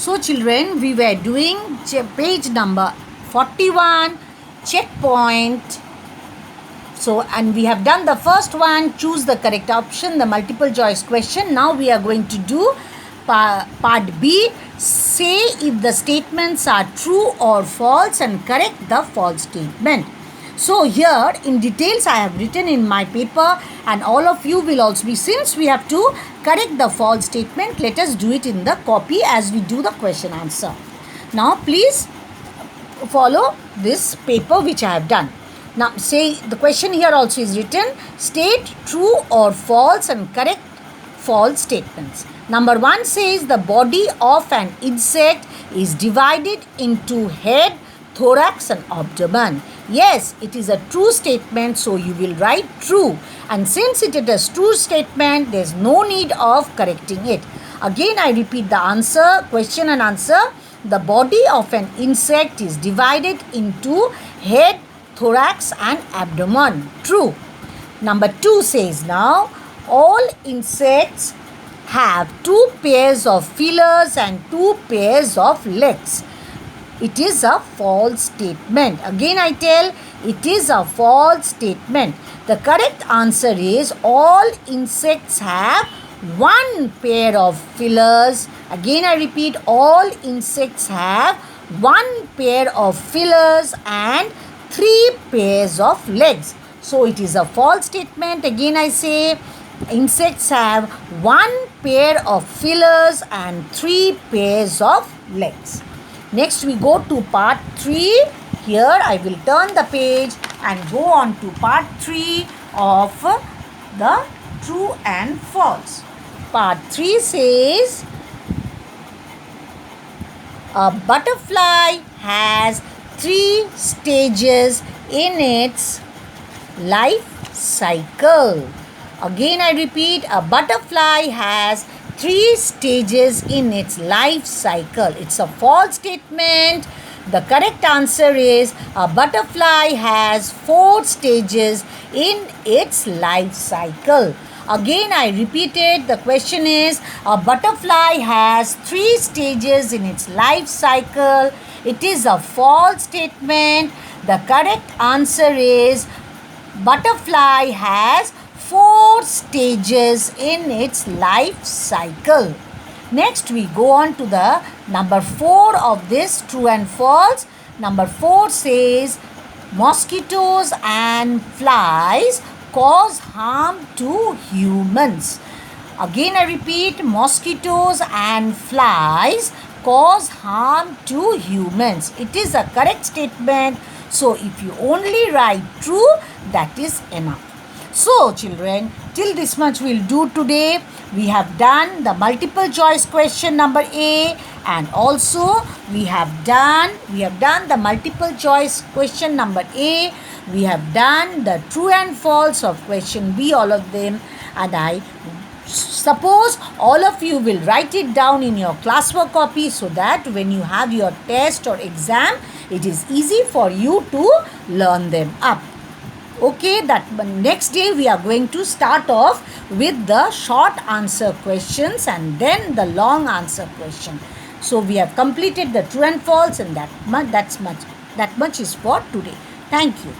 So children, we were doing page number 41, checkpoint. So, and we have done the first one, choose the correct option, the multiple choice question. Now we are going to do part B, say if the statements are true or false and correct the false statement. So here in details I have written in my paper, and all of you will also be, since we have to correct the false statement, let us do it in the copy as we do the question answer. Now please follow this paper which I have done. Now say the question here also is written, state true or false and correct false statements. Number 1 says the body of an insect is divided into head, thorax and abdomen. Yes, it is a true statement, so you will write true. And since it is a true statement, there is no need of correcting it. Again, I repeat the answer, question and answer. The body of an insect is divided into head, thorax and abdomen. True. Number 2 says now, all insects have 2 pairs of feelers and 2 pairs of legs. It is a false statement. Again I tell, it is a false statement. The correct answer is all insects have 1 pair of feelers. Again I repeat, all insects have 1 pair of feelers and 3 pairs of legs. So it is a false statement. Again I say, insects have 1 pair of feelers and 3 pairs of legs. Next we go to part 3. Here I will turn the page and go on to part 3 of the true and false. Part 3 says, a butterfly has 3 stages in its life cycle. Again I repeat, a butterfly has 3 stages in its life cycle. It's a false statement. The correct answer is a butterfly has 4 stages in its life cycle. Again I repeat it. The question is, a butterfly has 3 stages in its life cycle. It is a false statement. The correct answer is butterfly has 4 stages in its life cycle. Next we go on to the number 4 of this true and false. Number 4 says, mosquitoes and flies cause harm to humans. Again I repeat, mosquitoes and flies cause harm to humans. It is a correct statement. So if you only write true, that is enough. So children, till this much we'll do today. We have done the multiple choice question number A, and also we have done the multiple choice question number A. We have done the true and false of question B, all of them, and I suppose all of you will write it down in your classwork copy so that when you have your test or exam, it is easy for you to learn them up. Okay, that next day we are going to start off with the short answer questions and then the long answer question. So we have completed the true and false, and that much is for today. Thank you.